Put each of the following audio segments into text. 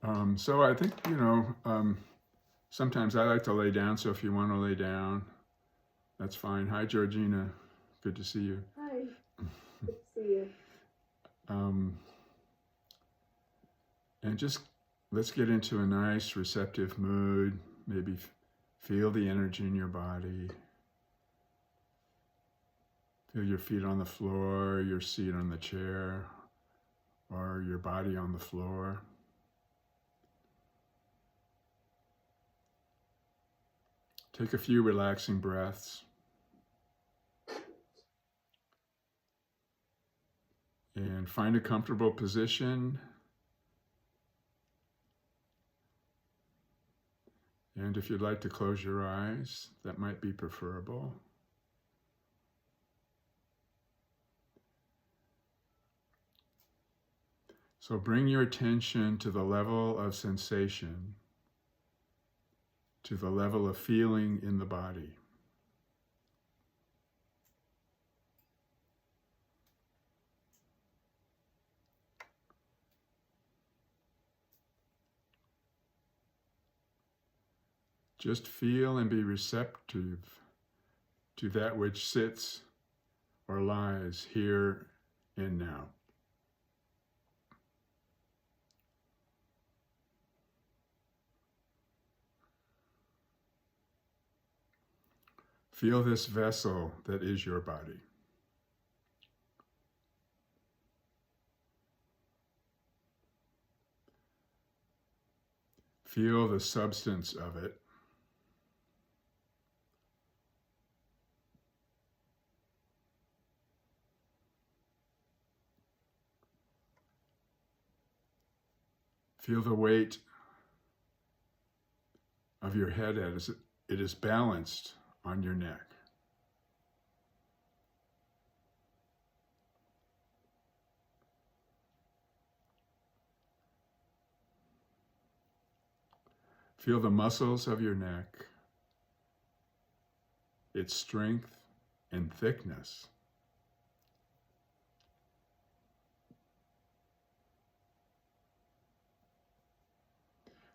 So I think, sometimes I like to lay down, so if you want to lay down, that's fine. Hi, Georgina. Good to see you. Hi, good to see you. Um, and just let's get into a nice, receptive mood. Maybe feel the energy in your body. Feel your feet on the floor, your seat on the chair, or your body on the floor. Take a few relaxing breaths. And find a comfortable position. And if you'd like to close your eyes, that might be preferable. So bring your attention to the level of sensation, to the level of feeling in the body. Just feel and be receptive to that which sits or lies here and now. Feel this vessel that is your body. Feel the substance of it. Feel the weight of your head as it is balanced on your neck. Feel the muscles of your neck, its strength and thickness.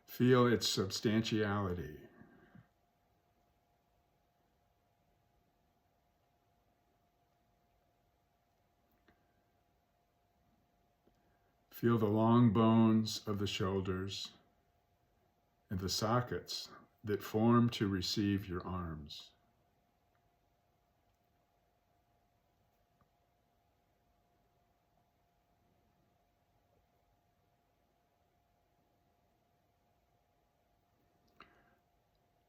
Feel its substantiality. Feel the long bones of the shoulders and the sockets that form to receive your arms.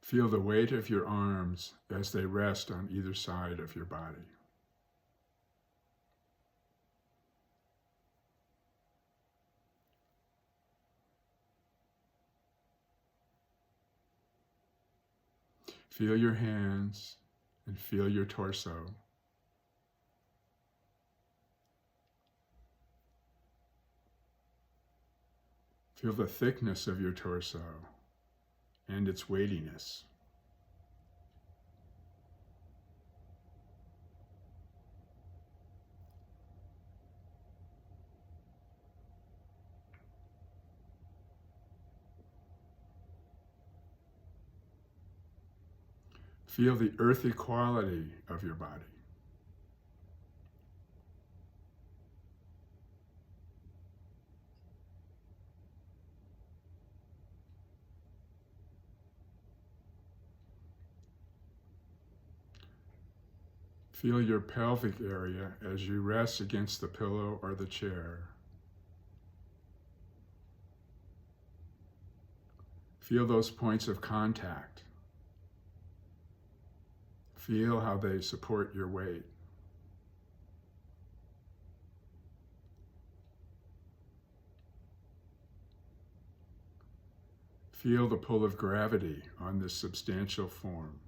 Feel the weight of your arms as they rest on either side of your body. Feel your hands and feel your torso. Feel the thickness of your torso and its weightiness. Feel the earthy quality of your body. Feel your pelvic area as you rest against the pillow or the chair. Feel those points of contact. Feel how they support your weight. Feel the pull of gravity on this substantial form.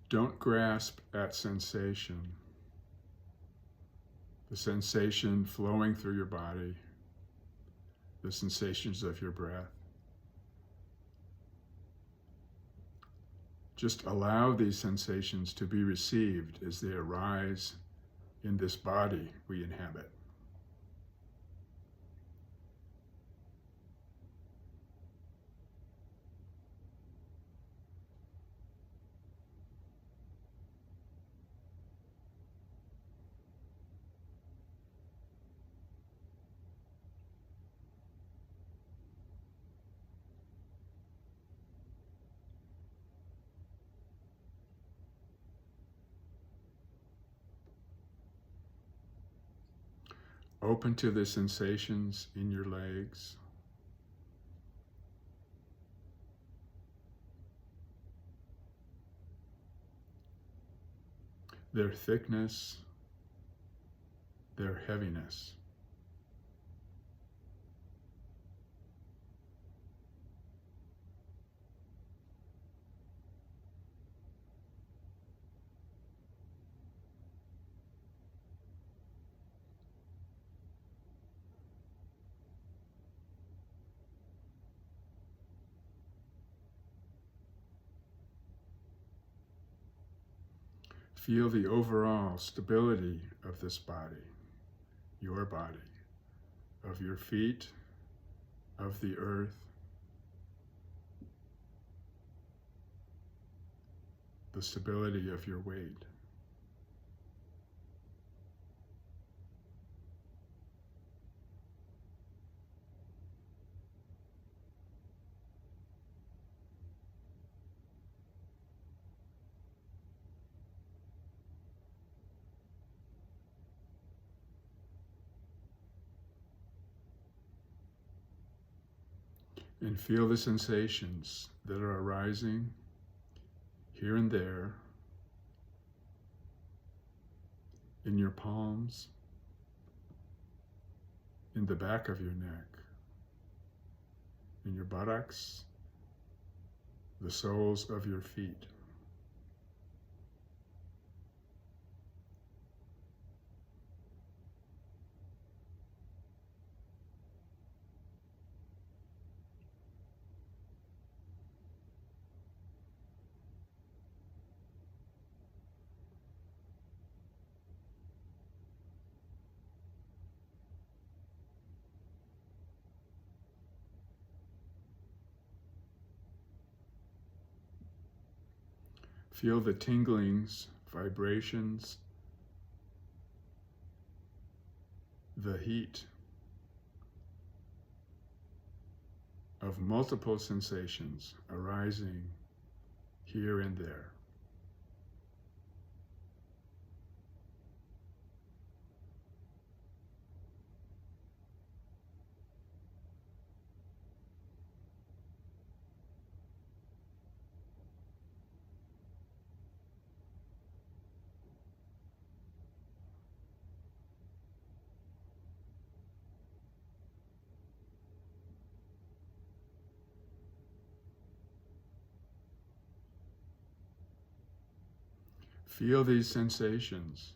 Don't grasp at sensation. The sensation flowing through your body, the sensations of your breath. Just allow these sensations to be received as they arise in this body we inhabit. Open to the sensations in your legs. Their thickness, their heaviness. Feel the overall stability of this body, your body, of your feet, of the earth, the stability of your weight. And feel the sensations that are arising here and there in your palms, in the back of your neck, in your buttocks, the soles of your feet. Feel the tinglings, vibrations, the heat of multiple sensations arising here and there. Feel these sensations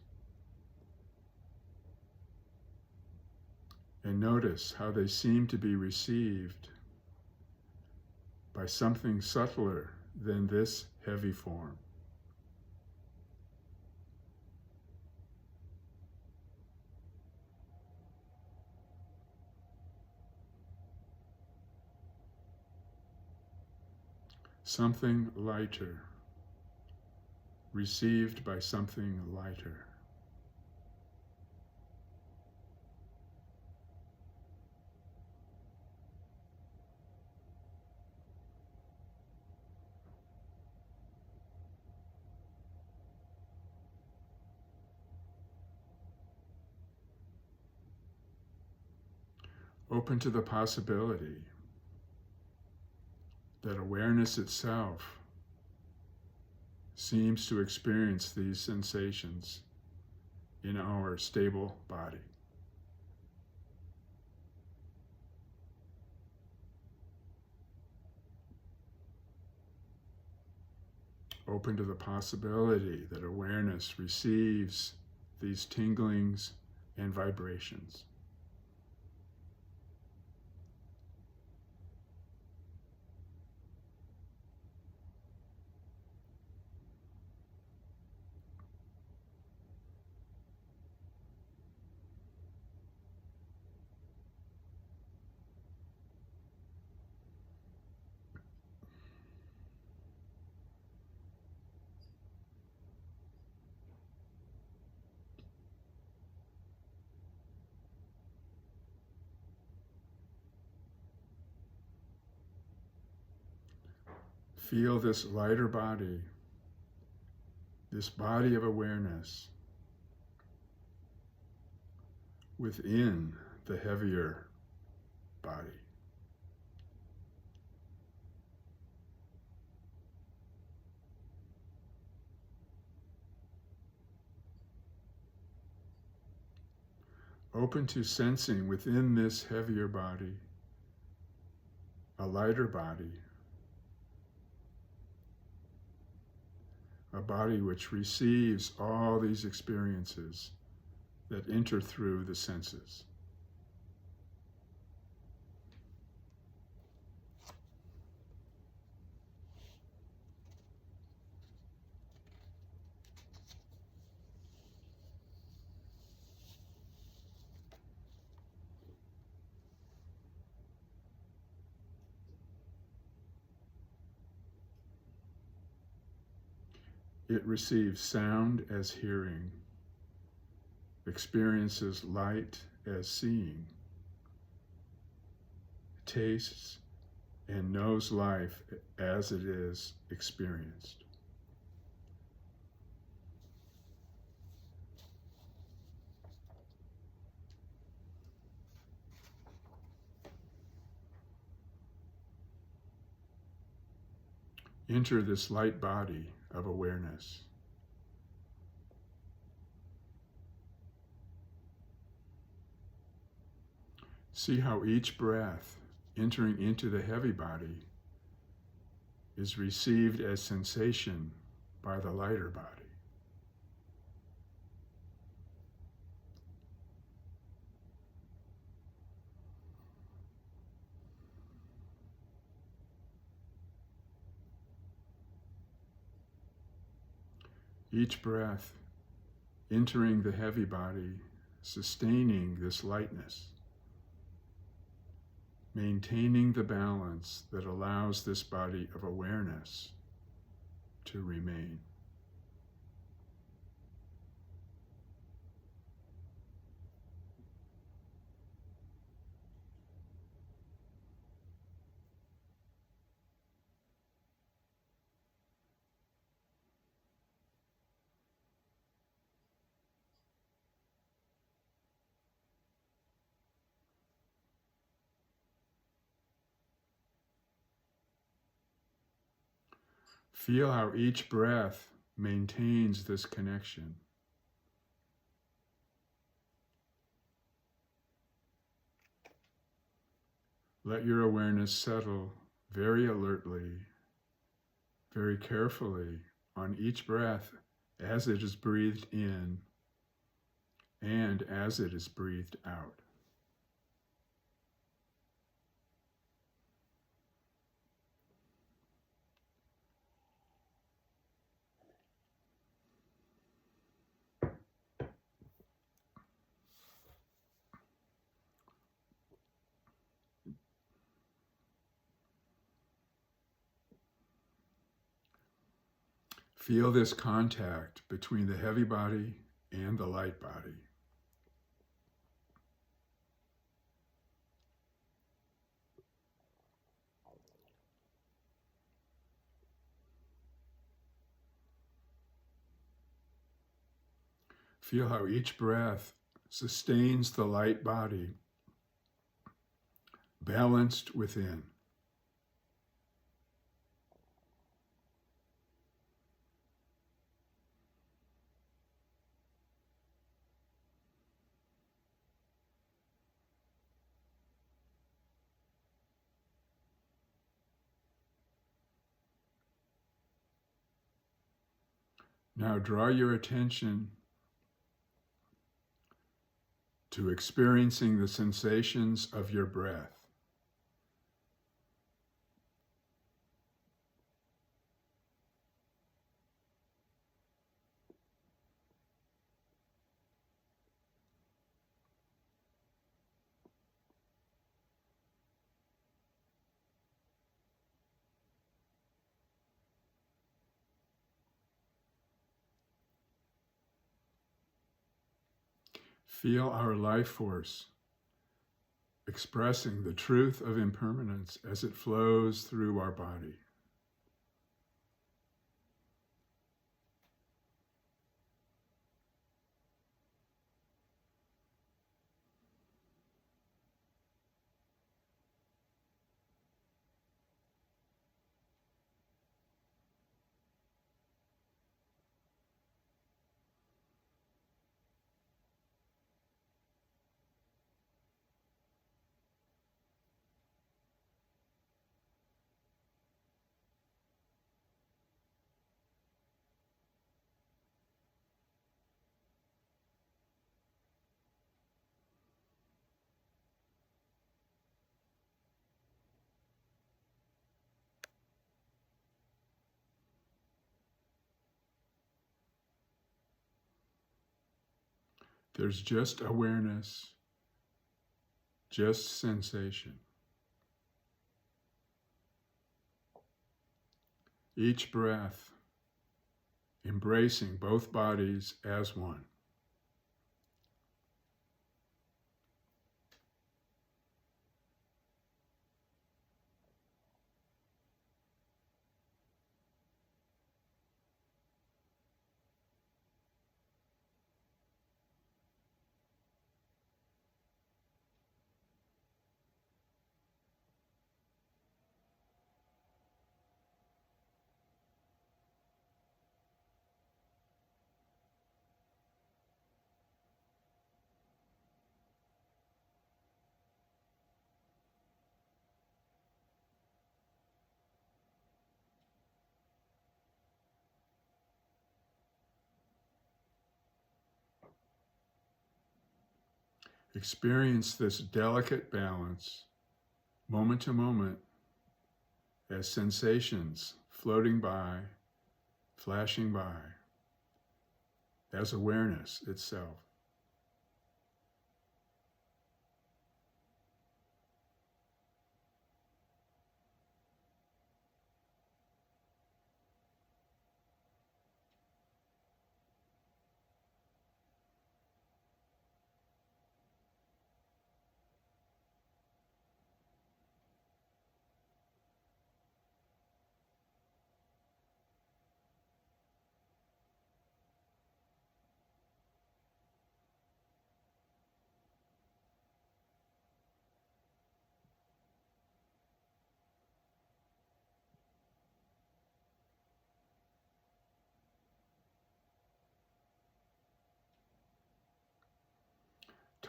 and notice how they seem to be received by something subtler than this heavy form. Something lighter, received by something lighter. Open to the possibility that awareness itself seems to experience these sensations in our stable body. Open to the possibility that awareness receives these tinglings and vibrations. Feel this lighter body, this body of awareness within the heavier body. Open to sensing within this heavier body a lighter body, a body which receives all these experiences that enter through the senses. It receives sound as hearing, experiences light as seeing, tastes and knows life as it is experienced. Enter this light body of awareness. See how each breath entering into the heavy body is received as sensation by the lighter body. Each breath entering the heavy body, sustaining this lightness, maintaining the balance that allows this body of awareness to remain. Feel how each breath maintains this connection. Let your awareness settle very alertly, very carefully on each breath as it is breathed in and as it is breathed out. Feel this contact between the heavy body and the light body. Feel how each breath sustains the light body, balanced within. Now draw your attention to experiencing the sensations of your breath. Feel our life force expressing the truth of impermanence as it flows through our body. There's just awareness, just sensation. Each breath embracing both bodies as one. Experience this delicate balance, moment to moment, as sensations floating by, flashing by, as awareness itself.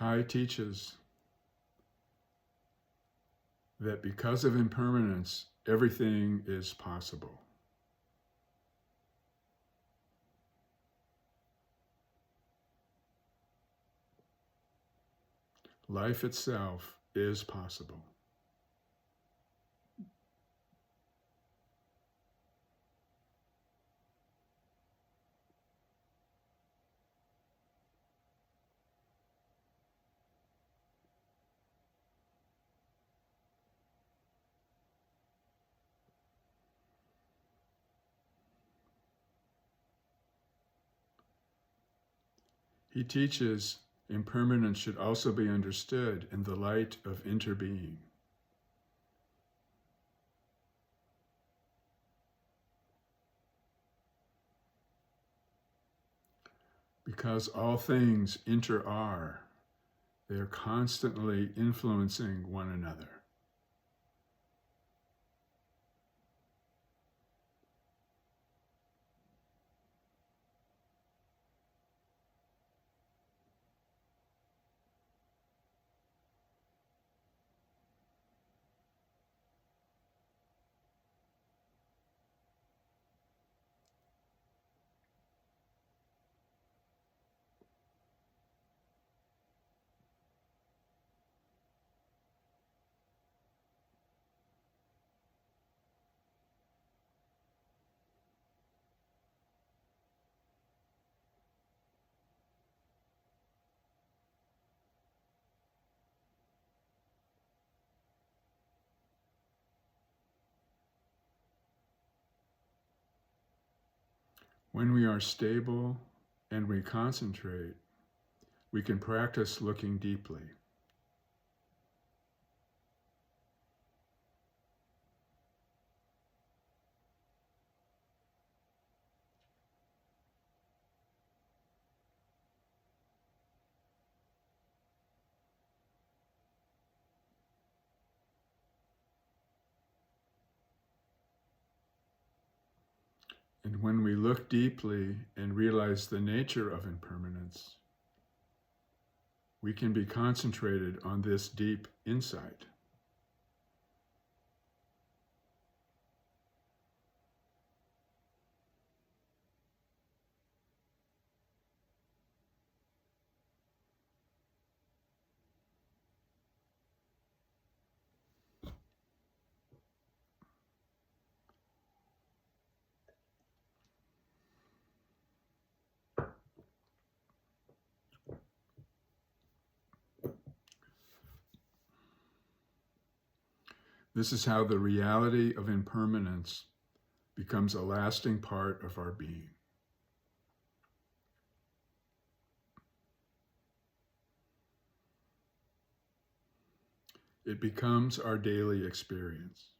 Thay teaches that because of impermanence, everything is possible. Life itself is possible. He teaches impermanence should also be understood in the light of interbeing. Because all things inter-are, they are constantly influencing one another. When we are stable and we concentrate, we can practice looking deeply. And when we look deeply and realize the nature of impermanence, we can be concentrated on this deep insight. This is how the reality of impermanence becomes a lasting part of our being. It becomes our daily experience.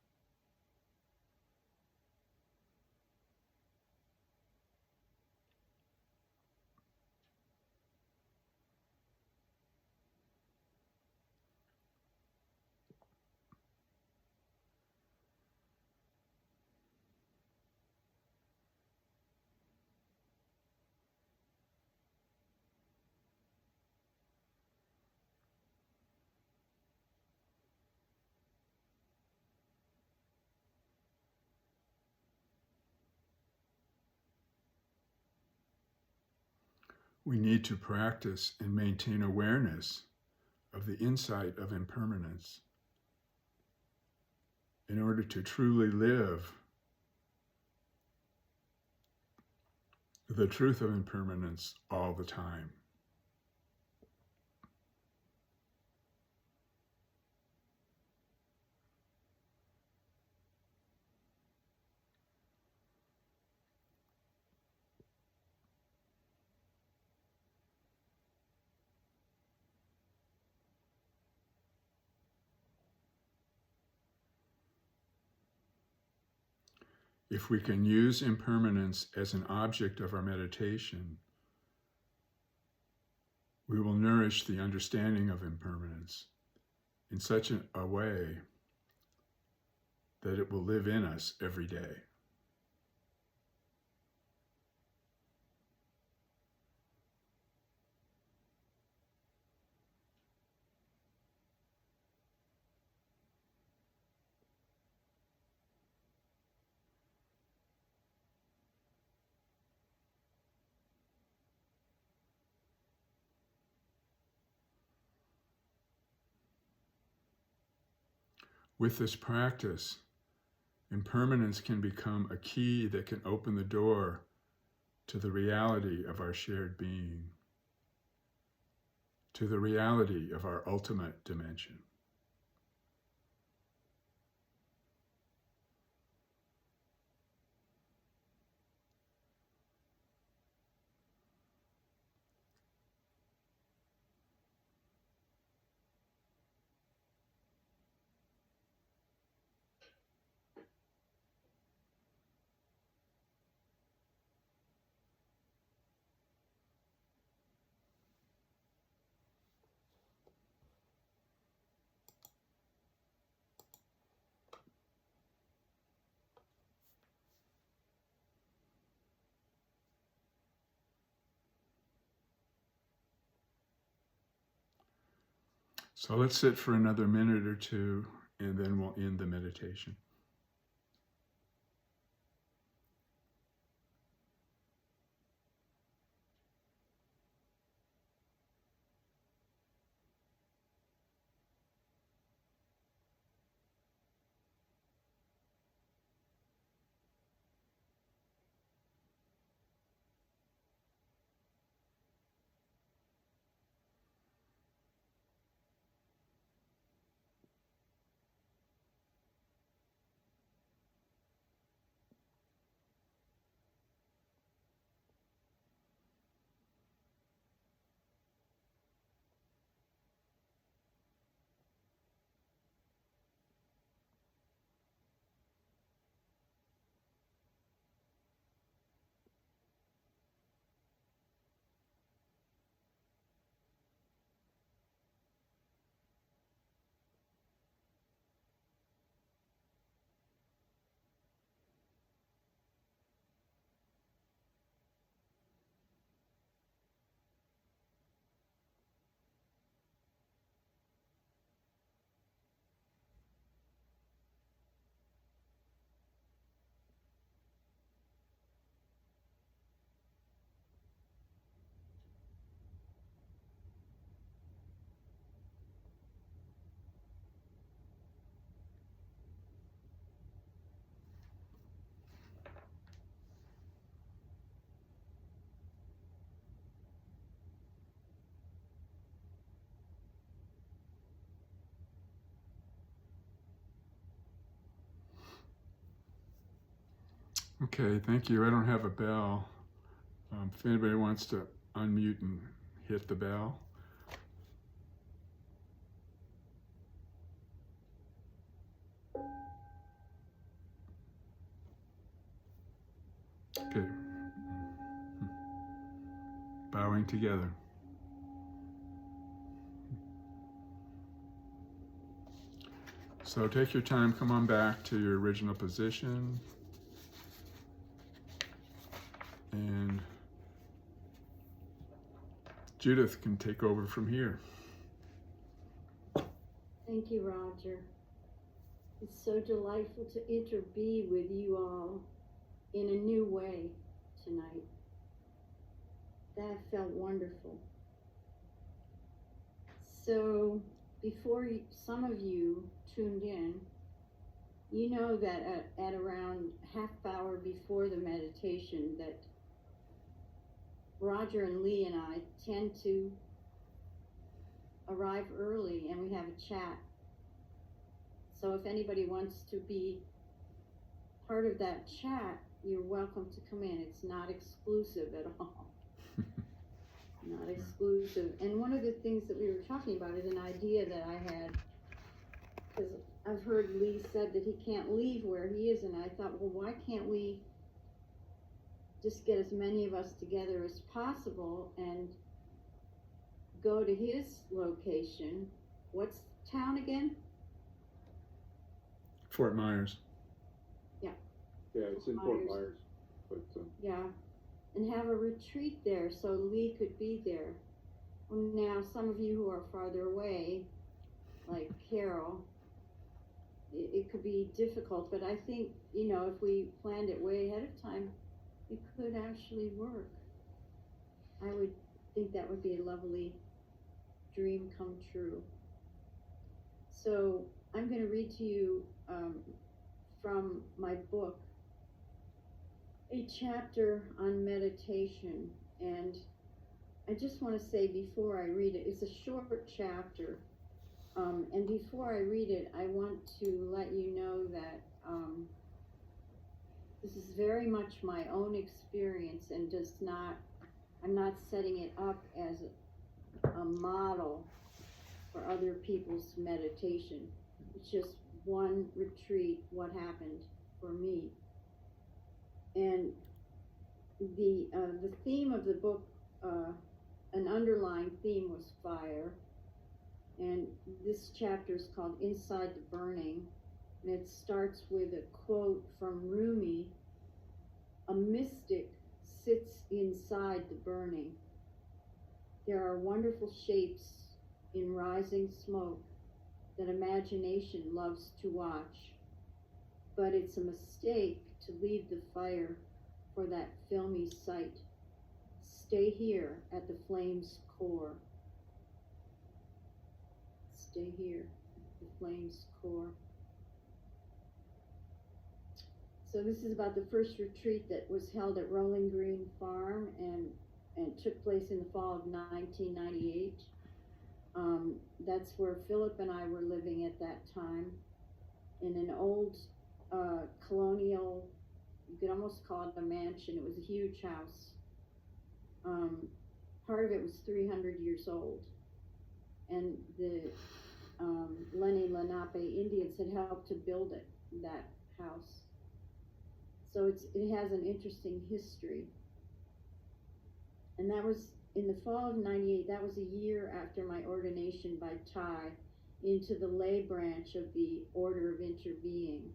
We need to practice and maintain awareness of the insight of impermanence in order to truly live the truth of impermanence all the time. If we can use impermanence as an object of our meditation, we will nourish the understanding of impermanence in such a way that it will live in us every day. With this practice, impermanence can become a key that can open the door to the reality of our shared being, to the reality of our ultimate dimension. So let's sit for another minute or two, and then we'll end the meditation. Okay, thank you. I don't have a bell. If anybody wants to unmute and hit the bell. Okay. Bowing together. So take your time, come on back to your original position. And Judith can take over from here. Thank you, Roger. It's so delightful to interbe with you all in a new way tonight. That felt wonderful. So before some of you tuned in, you know that at around half hour before the meditation that Roger and Lee and I tend to arrive early and we have a chat. So if anybody wants to be part of that chat, you're welcome to come in. It's not exclusive at all. Not exclusive. And one of the things that we were talking about is an idea that I had, because I've heard Lee said that he can't leave where he is, and I thought, well, why can't we just get as many of us together as possible and go to his location? What's the town again? Fort Myers. Yeah, it's in Fort Myers. But, yeah, and have a retreat there so Lee could be there. Well, now, some of you who are farther away, like Carol, it could be difficult, but I think, you know, if we planned it way ahead of time, it could actually work. I would think that would be a lovely dream come true. So I'm going to read to you from my book a chapter on meditation, and I just want to say before I read it, it's a short chapter, and before I read it, I want to let you know that this is very much my own experience and I'm not setting it up as a model for other people's meditation. It's just one retreat, what happened for me. And the theme of the book, an underlying theme was fire. And this chapter is called Inside the Burning. And it starts with a quote from Rumi: "A mystic sits inside the burning. There are wonderful shapes in rising smoke that imagination loves to watch. But it's a mistake to leave the fire for that filmy sight. Stay here at the flame's core. Stay here at the flame's core." So this is about the first retreat that was held at Rolling Green Farm and took place in the fall of 1998. That's where Philip and I were living at that time, in an old colonial, you could almost call it a mansion. It was a huge house. Part of it was 300 years old, and the Lenni Lenape Indians had helped to build it, that house. So it has an interesting history. And that was in the fall of 98. That was a year after my ordination by Thai into the lay branch of the Order of Interbeing.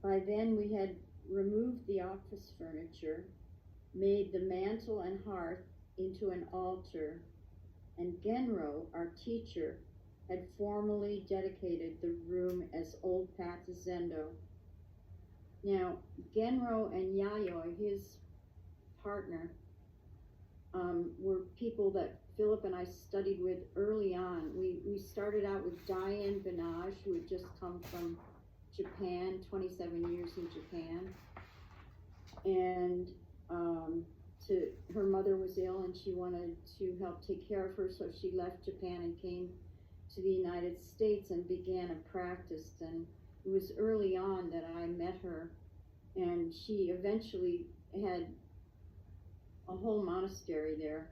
By then we had removed the office furniture, made the mantel and hearth into an altar, and Genro, our teacher, had formally dedicated the room as Old Path Zendo. Now, Genro and Yayoi, his partner, were people that Philip and I studied with early on. We started out with Diane Benage, who had just come from Japan, 27 years in Japan. And her mother was ill and she wanted to help take care of her, so she left Japan and came to the United States and began a practice. And it was early on that I met her, and she eventually had a whole monastery there,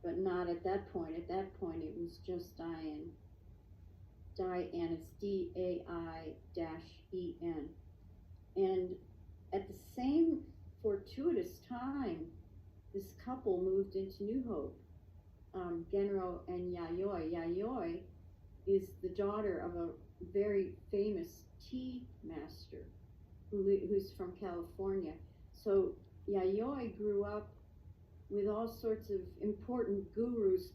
but not at that point. At that point, it was just Diane. Diane, it's D-A-I-E-N. And at the same fortuitous time, this couple moved into New Hope, Genro and Yayoi. Yayoi is the daughter of a very famous tea master who's from California. So Yayoi grew up with all sorts of important gurus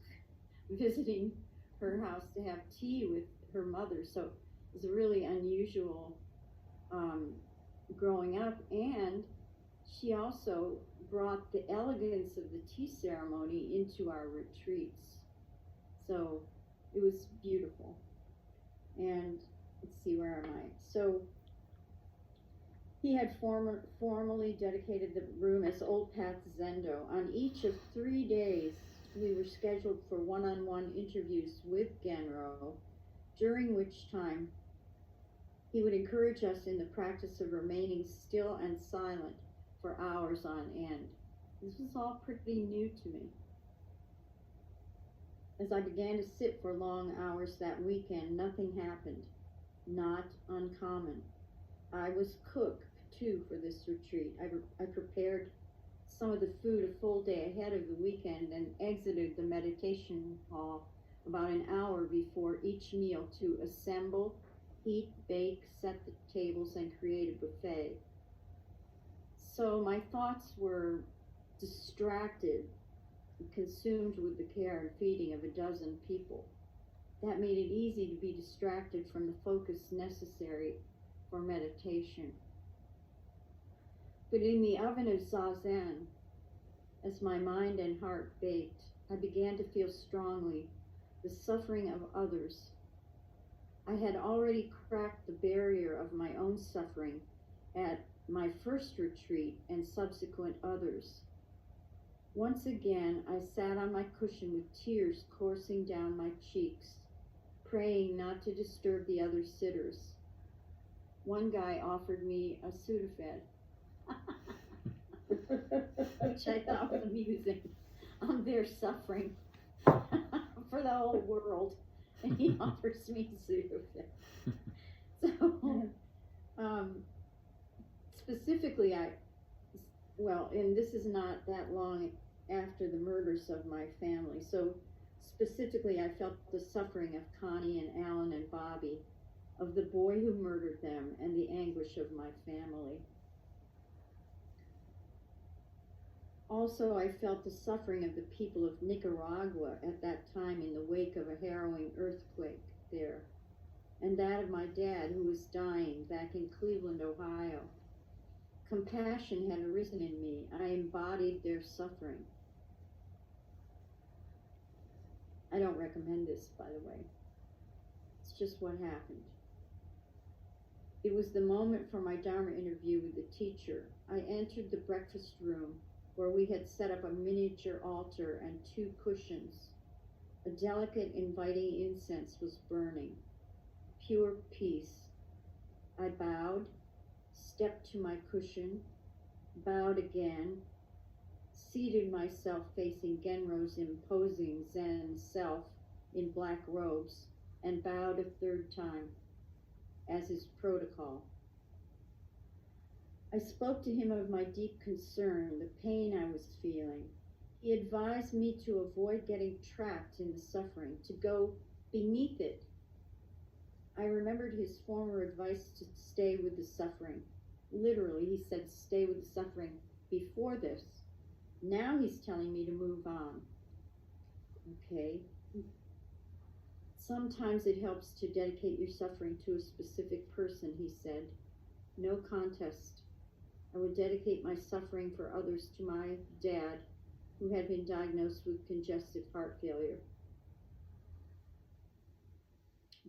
visiting her house to have tea with her mother. So it was a really unusual growing up, and she also brought the elegance of the tea ceremony into our retreats. So it was beautiful. And let's see, where am I? So he had formally dedicated the room as Old Path Zendo. On each of 3 days, we were scheduled for one-on-one interviews with Genro, during which time he would encourage us in the practice of remaining still and silent for hours on end. This was all pretty new to me. As I began to sit for long hours that weekend, nothing happened. Not uncommon. I was cook, too, for this retreat. I prepared some of the food a full day ahead of the weekend and exited the meditation hall about an hour before each meal to assemble, heat, bake, set the tables, and create a buffet. So my thoughts were distracted, consumed with the care and feeding of a dozen people. That made it easy to be distracted from the focus necessary for meditation. But in the oven of Zazen, as my mind and heart baked, I began to feel strongly the suffering of others. I had already cracked the barrier of my own suffering at my first retreat and subsequent others. Once again, I sat on my cushion with tears coursing down my cheeks, praying not to disturb the other sitters. One guy offered me a Sudafed, which I thought was amusing. They're suffering for the whole world, and he offers me Sudafed. So, specifically, and this is not that long after the murders of my family, so specifically I felt the suffering of Connie and Alan and Bobby, of the boy who murdered them, and the anguish of my family. Also, I felt the suffering of the people of Nicaragua at that time in the wake of a harrowing earthquake there, and that of my dad who was dying back in Cleveland, Ohio. Compassion had arisen in me. I embodied their suffering. I don't recommend this, by the way. It's just what happened. It was the moment for my Dharma interview with the teacher. I entered the breakfast room where we had set up a miniature altar and 2 cushions. A delicate, inviting incense was burning. Pure peace. I bowed, stepped to my cushion, bowed again, seated myself facing Genro's imposing Zen self in black robes, and bowed a 3rd time, as is protocol. I spoke to him of my deep concern, the pain I was feeling. He advised me to avoid getting trapped in the suffering, to go beneath it. I remembered his former advice to stay with the suffering. Literally, he said, stay with the suffering before this. Now he's telling me to move on. Okay. Sometimes it helps to dedicate your suffering to a specific person, he said. No contest. I would dedicate my suffering for others to my dad, who had been diagnosed with congestive heart failure.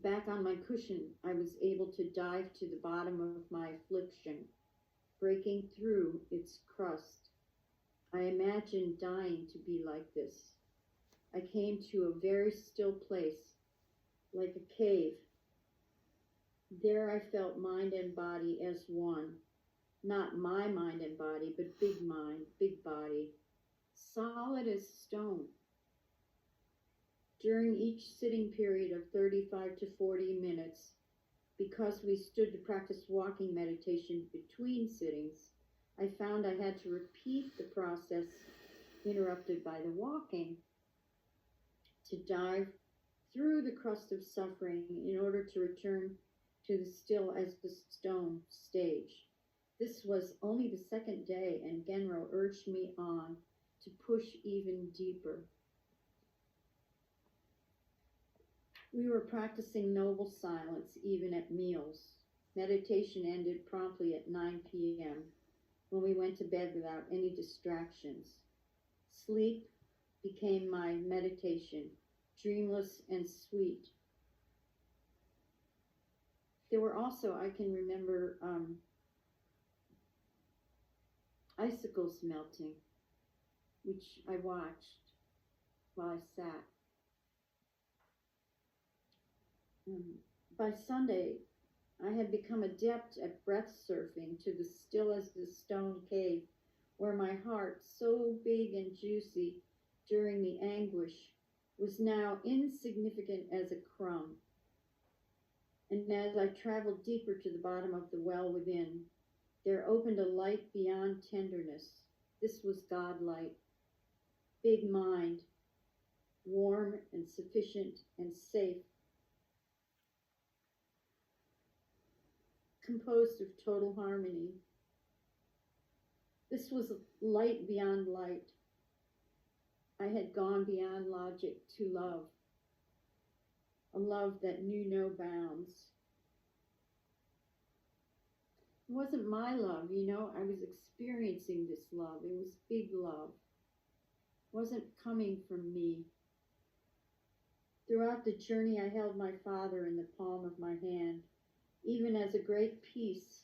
Back on my cushion, I was able to dive to the bottom of my affliction, breaking through its crust. I imagined dying to be like this. I came to a very still place, like a cave. There I felt mind and body as one. not my mind and body, but big mind, big body, solid as stone. During each sitting period of 35 to 40 minutes, because we stood to practice walking meditation between sittings, I found I had to repeat the process interrupted by the walking to dive through the crust of suffering in order to return to the still as the stone stage. This was only the second day, and Genro urged me on to push even deeper. We were practicing noble silence even at meals. Meditation ended promptly at 9 p.m. when we went to bed without any distractions. Sleep became my meditation, dreamless and sweet. There were also, I can remember, icicles melting, which I watched while I sat. By Sunday, I had become adept at breath surfing to the still as the stone cave, where my heart, so big and juicy during the anguish, was now insignificant as a crumb. And as I traveled deeper to the bottom of the well within, there opened a light beyond tenderness. This was God light, big mind, warm and sufficient and safe, composed of total harmony. This was light beyond light. I had gone beyond logic to love, a love that knew no bounds. It wasn't my love, I was experiencing this love. It was big love. It wasn't coming from me. Throughout the journey, I held my father in the palm of my hand. Even as a great peace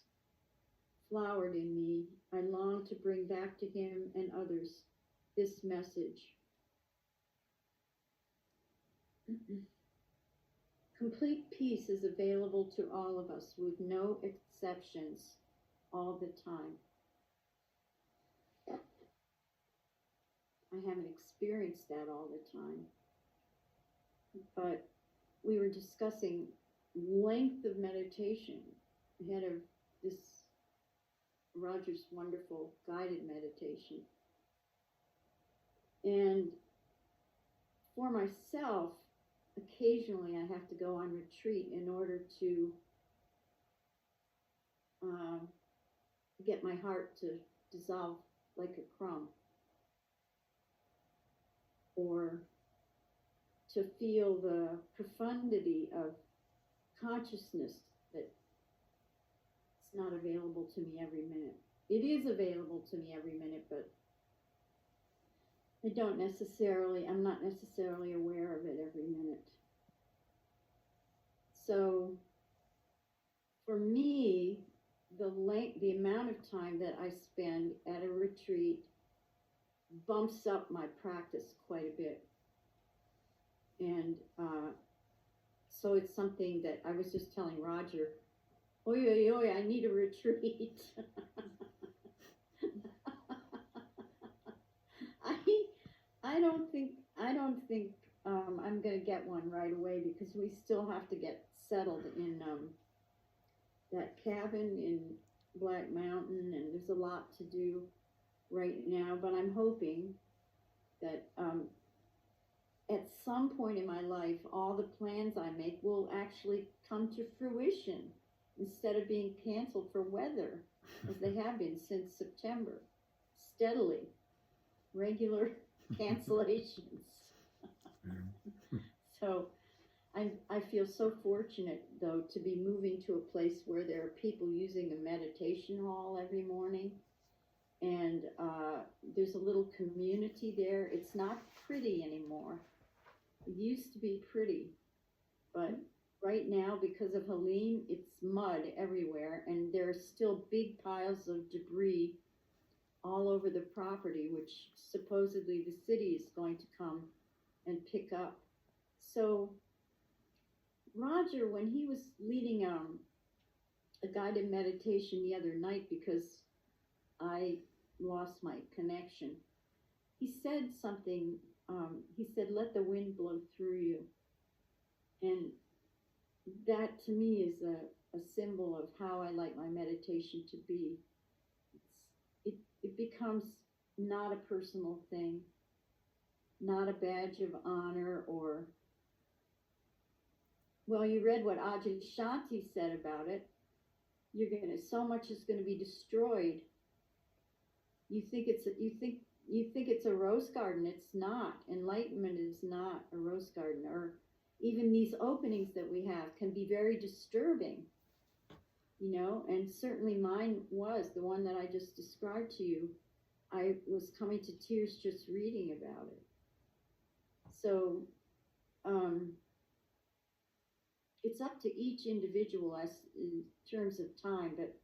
flowered in me, I longed to bring back to him and others this message. Complete peace is available to all of us with no exceptions all the time. I haven't experienced that all the time, but we were discussing length of meditation ahead of this Roger's wonderful guided meditation. And for myself, occasionally I have to go on retreat in order to get my heart to dissolve like a crumb, or to feel the profundity of consciousness that's not available to me every minute. It is available to me every minute, but I'm not necessarily aware of it every minute. So for me, the amount of time that I spend at a retreat bumps up my practice quite a bit. And so it's something that I was just telling Roger, oi, I need a retreat. I don't think I'm going to get one right away, because we still have to get settled in that cabin in Black Mountain, and there's a lot to do right now, but I'm hoping that at some point in my life, all the plans I make will actually come to fruition instead of being canceled for weather, as they have been since September, steadily, regular cancellations. So I feel so fortunate, though, to be moving to a place where there are people using a meditation hall every morning. And there's a little community there. It's not pretty anymore. It used to be pretty, but right now, because of Helene, it's mud everywhere, and there are still big piles of debris all over the property, which supposedly the city is going to come and pick up. So Roger, when he was leading a guided meditation the other night, because I lost my connection. He said something, he said, let the wind blow through you. And that to me is a symbol of how I like my meditation to be. It becomes not a personal thing, not a badge of honor or, well, you read what Ajahn Shanti said about it. So much is gonna be destroyed. You think it's a rose garden. It's not. Enlightenment is not a rose garden. Or even these openings that we have can be very disturbing, and certainly mine was the one that I just described to you. I was coming to tears just reading about it. So it's up to each individual as in terms of time, but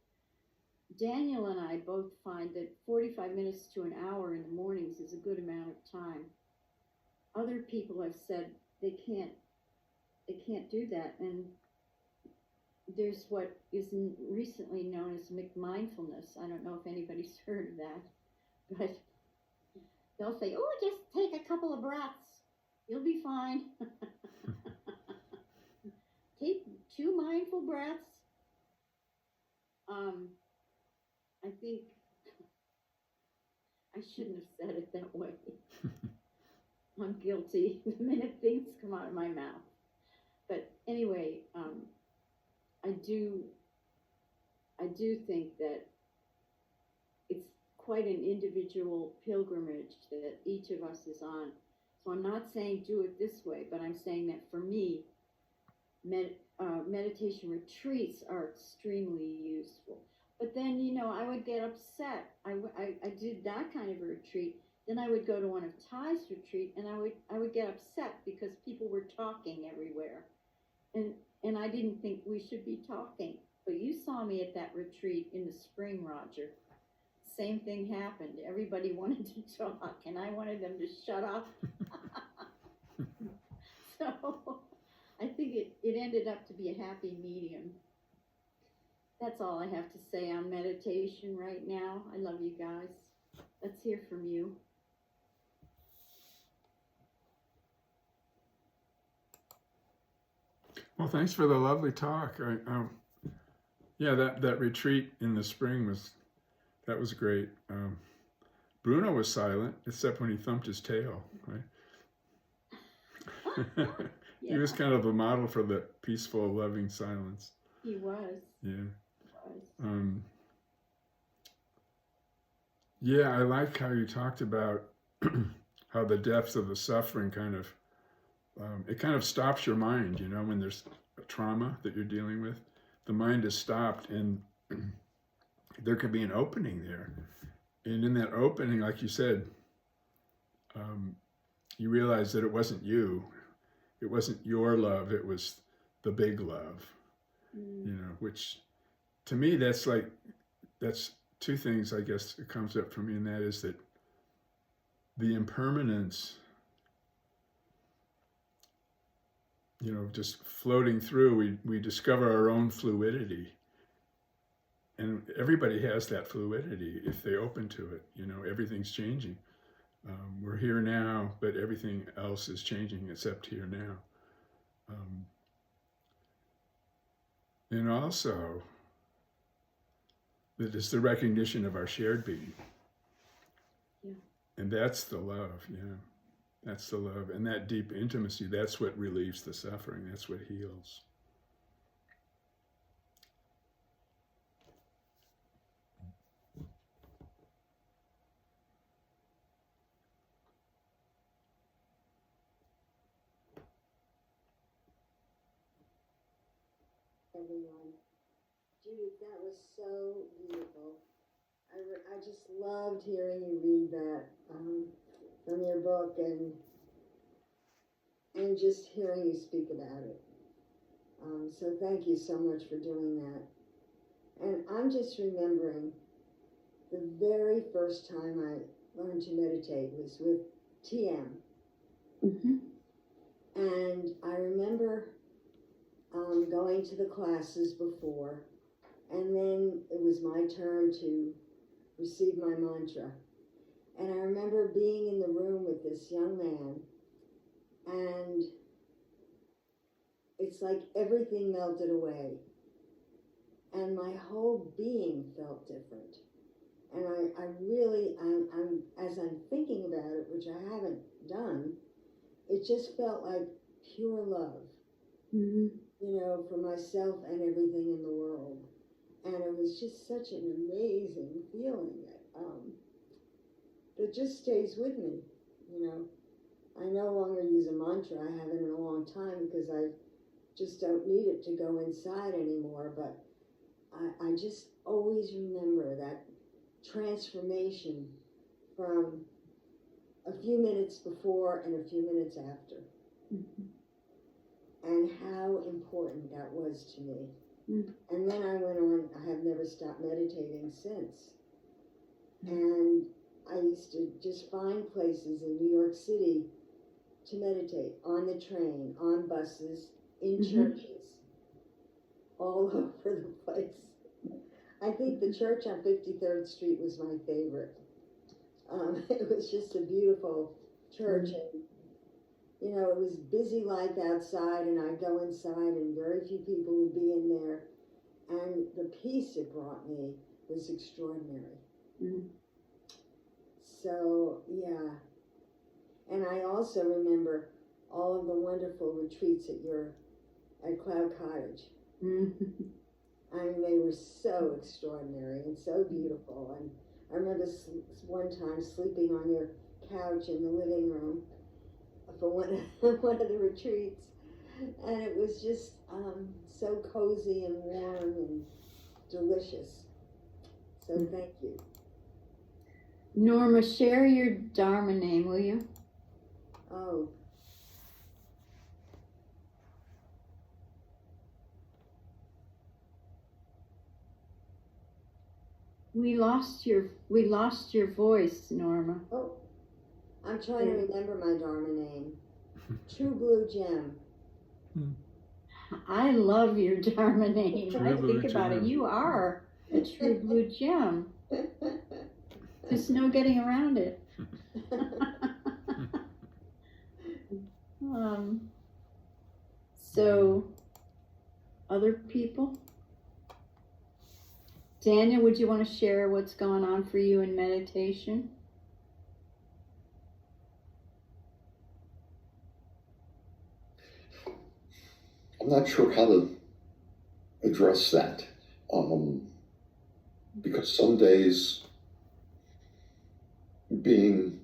Daniel and I both find that 45 minutes to an hour in the mornings is a good amount of time. Other people have said they can't do that, and there's what is recently known as McMindfulness. I don't know if anybody's heard of that, but they'll say, oh, just take a couple of breaths. You'll be fine. Take 2 mindful breaths. I think I shouldn't have said it that way. I'm guilty the minute things come out of my mouth. But anyway, I do think that it's quite an individual pilgrimage that each of us is on. So I'm not saying do it this way, but I'm saying that for me, meditation retreats are extremely useful. But then, I would get upset. I did that kind of a retreat. Then I would go to one of Ty's retreat, and I would get upset because people were talking everywhere. And I didn't think we should be talking. But you saw me at that retreat in the spring, Roger. Same thing happened. Everybody wanted to talk, and I wanted them to shut up. So I think it ended up to be a happy medium. That's all I have to say on meditation right now. I love you guys. Let's hear from you. Well, thanks for the lovely talk. Yeah, that retreat in the spring was great. Bruno was silent, except when he thumped his tail, right? Yeah. He was kind of a model for the peaceful, loving silence. He was. Yeah. He was. Yeah, I like how you talked about how the depths of the suffering it kind of stops your mind, when there's a trauma that you're dealing with. The mind is stopped, and there could be an opening there. And in that opening, like you said, you realize that it wasn't you. It wasn't your love. It was the big love, which to me, that's 2 things, I guess, it comes up for me, and that is that the impermanence, just floating through, we discover our own fluidity. And everybody has that fluidity if they open to it. Everything's changing. We're here now, but everything else is changing except here now. And also, that it's the recognition of our shared being. Yeah. And that's the love, That's the love. And that deep intimacy, that's what relieves the suffering. That's what heals. Everyone. Judith, that was so beautiful. I just loved hearing you read that from your book and just hearing you speak about it. So thank you so much for doing that. And I'm just remembering the very first time I learned to meditate was with TM. Mm-hmm. And I remember going to the classes before, and then it was my turn to receive my mantra. And I remember being in the room with this young man, and it's like everything melted away. And my whole being felt different. And I really, I'm as I'm thinking about it, which I haven't done, it just felt like pure love, Mhm. you know, for myself and everything in the world. And it was just such an amazing feeling that just stays with me, you know. I no longer use a mantra. I haven't in a long time because I just don't need it to go inside anymore. But I just always remember that transformation from a few minutes before and a few minutes after, and how important that was to me. And then I went on, I have never stopped meditating since. And I used to just find places in New York City to meditate, on the train, on buses, in churches, all over the place. I think the church on 53rd Street was my favorite. It was just a beautiful church, and you know, it was busy life outside, and I'd go inside, and very few people would be in there, and the peace it brought me was extraordinary. So yeah, and I also remember all of the wonderful retreats at Cloud Cottage. I mean, they were so extraordinary and so beautiful. And I remember one time sleeping on your couch in the living room for one of the retreats, and it was just so cozy and warm and delicious. So thank you. Norma, share your Dharma name, will you? Oh. We lost your voice, Norma. Oh, I'm trying to remember my Dharma name. True Blue Gem. I love your Dharma name. True I Blue think about it. Gem. You are a true blue gem. There's no getting around it. So, other people? Daniel, would you want to share what's going on for you in meditation? I'm not sure how to address that, because some days being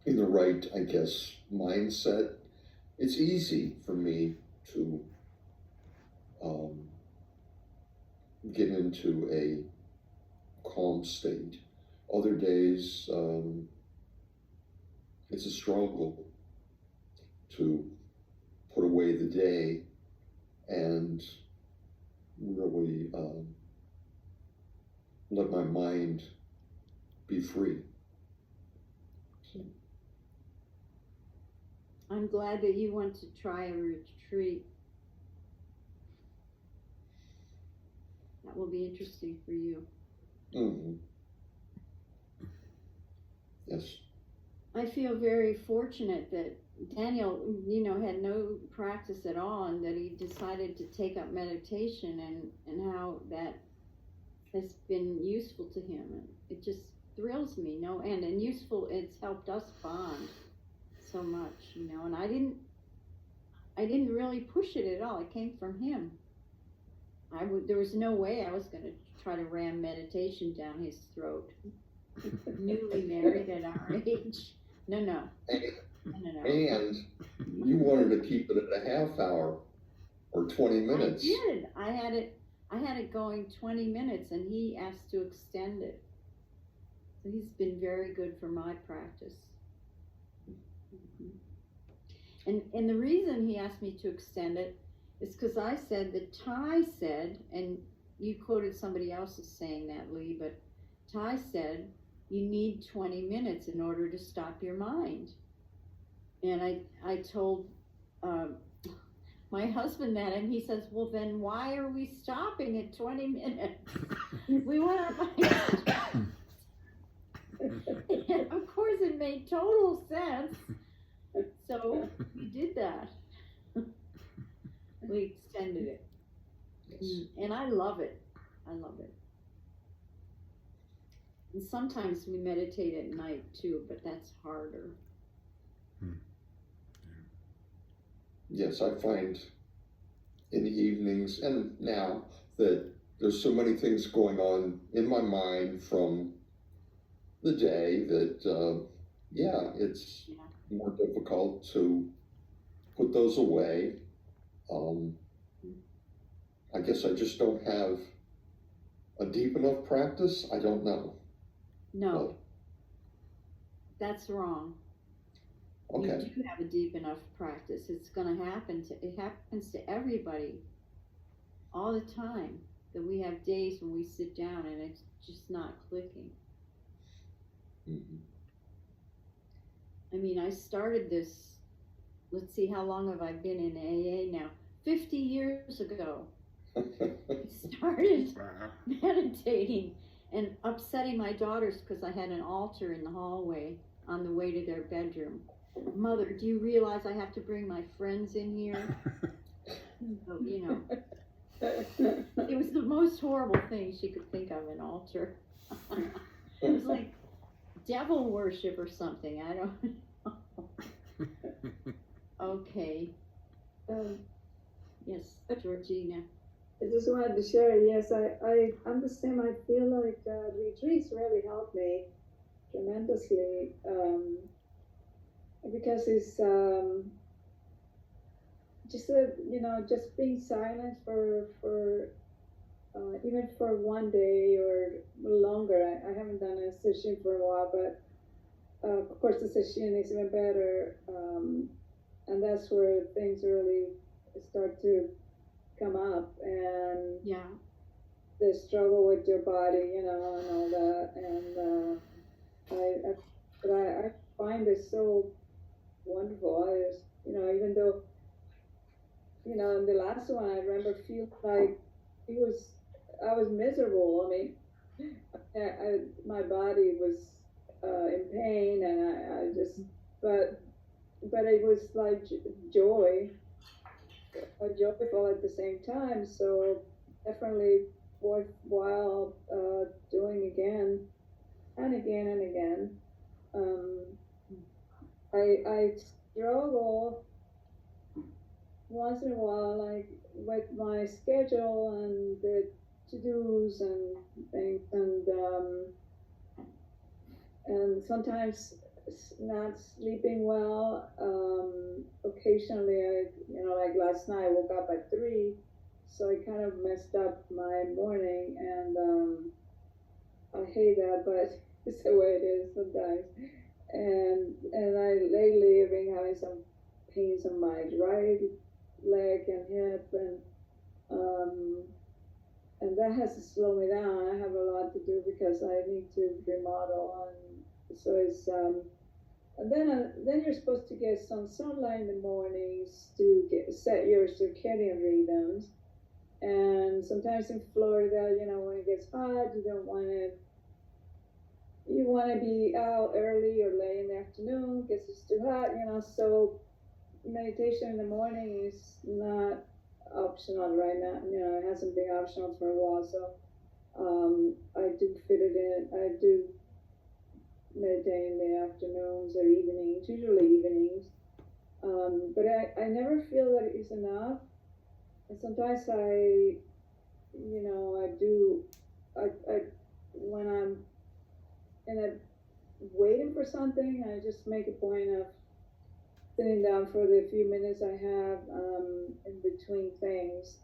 in the right, I guess, mindset, it's easy for me to get into a calm state. Other days, it's a struggle to put away the day and really let my mind be free. I'm glad that you want to try a retreat. That will be interesting for you. Mm-hmm. Yes. I feel very fortunate that Daniel, had no practice at all, and that he decided to take up meditation, and how that has been useful to him. And it just thrills me no end, and useful. It's helped us bond so much, and I didn't really push it at all. It came from him. There was no way I was going to try to ram meditation down his throat. Newly married at our age. No. And you wanted to keep it at a half hour or 20 minutes. I did. I had it going 20 minutes, and he asked to extend it. So he's been very good for my practice. And the reason he asked me to extend it is because I said that Ty said, and you quoted somebody else's saying that, Lee, but Ty said you need 20 minutes in order to stop your mind. And I told my husband that, and he says, well, then why are we stopping at 20 minutes? We went up by and of course it made total sense. So we did that. We extended it. Yes. And I love it. I love it. And sometimes we meditate at night too, but that's harder. Yes, I find in the evenings and now that there's so many things going on in my mind from the day that, it's Yeah. more difficult to put those away. I guess I just don't have a deep enough practice. I don't know. No, that's wrong. Okay. You do have a deep enough practice. It's gonna happen it happens to everybody all the time, that we have days when we sit down and it's just not clicking. Mhm. I mean, I started this, let's see, how long have I been in AA now? 50 years ago. I started Wow. meditating and upsetting my daughters because I had an altar in the hallway on the way to their bedroom. Mother, do you realize I have to bring my friends in here? So, you know, it was the most horrible thing she could think of, an altar. It was like devil worship or something. I don't know. Okay. Yes, Georgina. I just wanted to share, yes, I understand. I feel like retreats really helped me tremendously because it's just just being silent for even for one day or longer. I haven't done a session for a while, but of course the session is even better, and that's where things really start to come up, and Yeah. the struggle with your body, and all that, and I find it so wonderful. I just, even though, in the last one, I remember feeling like I was miserable. I mean, my body was in pain, and I just, but it was like joy, joyful at the same time. So definitely worthwhile doing again and again and again. I struggle once in a while, like with my schedule and the to-dos and things, and sometimes not sleeping well. Occasionally, like last night, I woke up at 3, so I kind of messed up my morning, and I hate that, but it's the way it is sometimes. And I lately have been having some pains on my right leg and hip, and that has to slow me down. I have a lot to do because I need to remodel, and so it's and then you're supposed to get some sunlight in the mornings to set your circadian rhythms. And sometimes in Florida, when it gets hot, you want to be out early or late in the afternoon because it's too hot, so meditation in the morning is not optional right now. It hasn't been optional for a while, so I do fit it in. I do meditate in the afternoons or evenings, usually evenings. But I never feel that it's enough. And sometimes I do, when I'm waiting for something, I just make a point of sitting down for the few minutes I have in between things.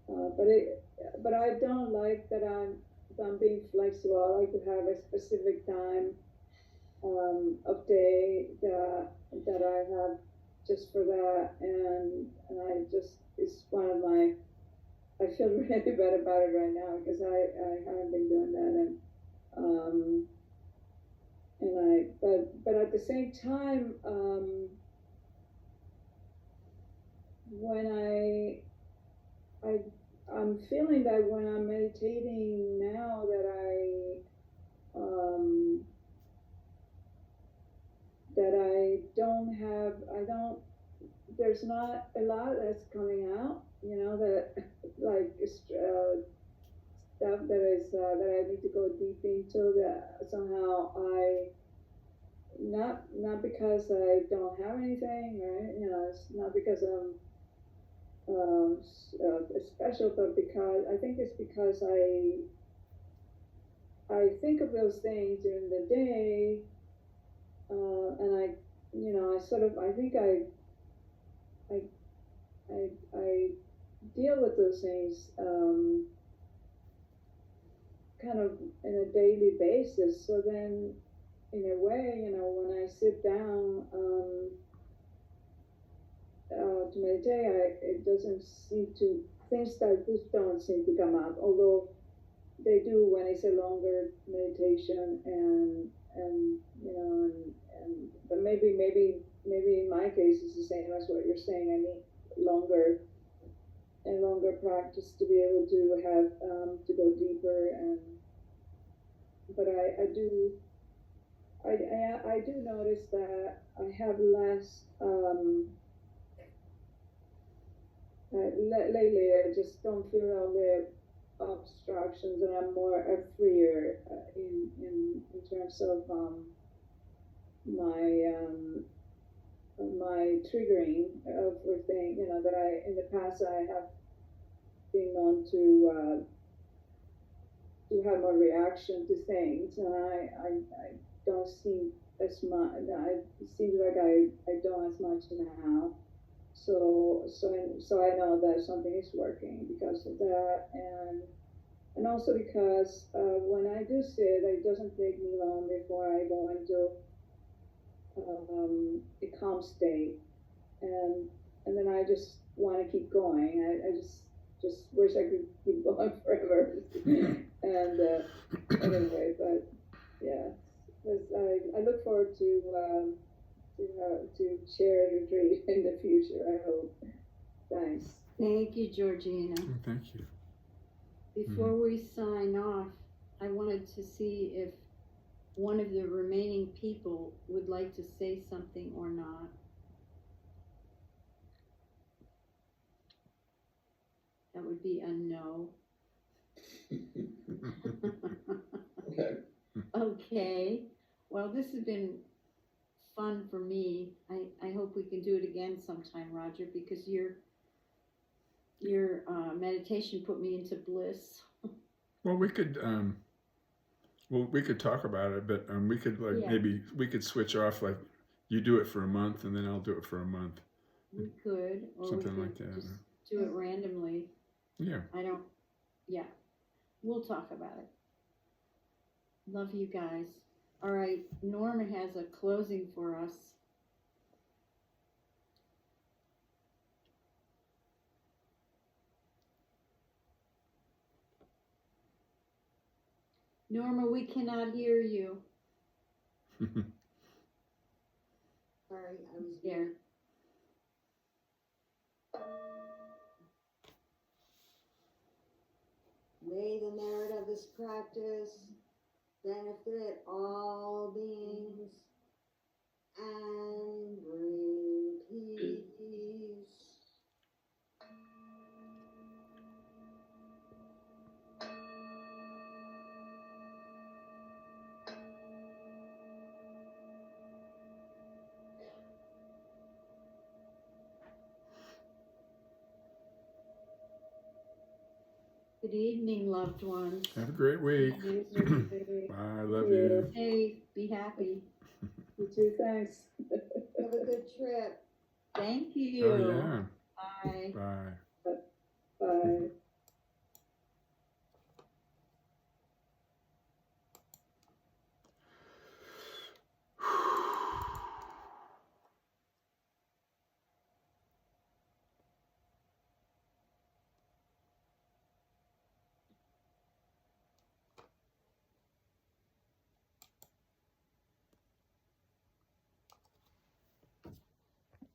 But I don't like that I'm being flexible. I like to have a specific time of day that I have just for that, and it's one of my. I feel really bad about it right now because I haven't been doing that, but at the same time, when I'm feeling that when I'm meditating now that I don't, there's not a lot that's coming out, you know, that like stuff that I need to go deep into, that somehow not because I don't have anything, right? You know, it's not because I'm special, but because I think it's because I think of those things during the day, and I, you know, I think I deal with those things kind of in a daily basis. So then, in a way, you know, when I sit down to meditate, it doesn't seem to, things that just don't seem to come up, although they do when it's a longer meditation, and you know, and but maybe in my case it's the same as what you're saying. I need longer practice to be able to have to go deeper, and but I do notice that I have less lately. I just don't feel all the obstructions, and I'm more freer in terms of my triggering for things, you know, that I in the past I have been known to have more reaction to things, and I don't seem as much. It seems like I don't as much now. So I know that something is working because of that, and also because when I do sit, it doesn't take me long before I go into a calm state, and then I just want to keep going. I just wish I could keep going forever. And anyway, but yeah, I look forward to share your dream in the future, I hope. Thanks. Thank you, Georgina. Oh, thank you. Before we sign off, I wanted to see if one of the remaining people would like to say something or not. That would be a no. Okay. Okay. Well, this has been fun for me. I hope we can do it again sometime, Roger, because your meditation put me into bliss. Well, we could talk about it, but we could Yeah. maybe we could switch off, like you do it for a month and then I'll do it for a month. We could, or Something we like could that. just do it randomly. Yeah. Yeah. We'll talk about it. Love you guys. All right, Norma has a closing for us. Norma, we cannot hear you. Sorry, I was There. May the merit of this practice benefit all beings and bring peace. Good evening, loved ones. Have a great week. Bye. Love you. Hey, be happy. You too, thanks. Have a good trip. Thank you. Oh yeah. Bye. Bye. Bye.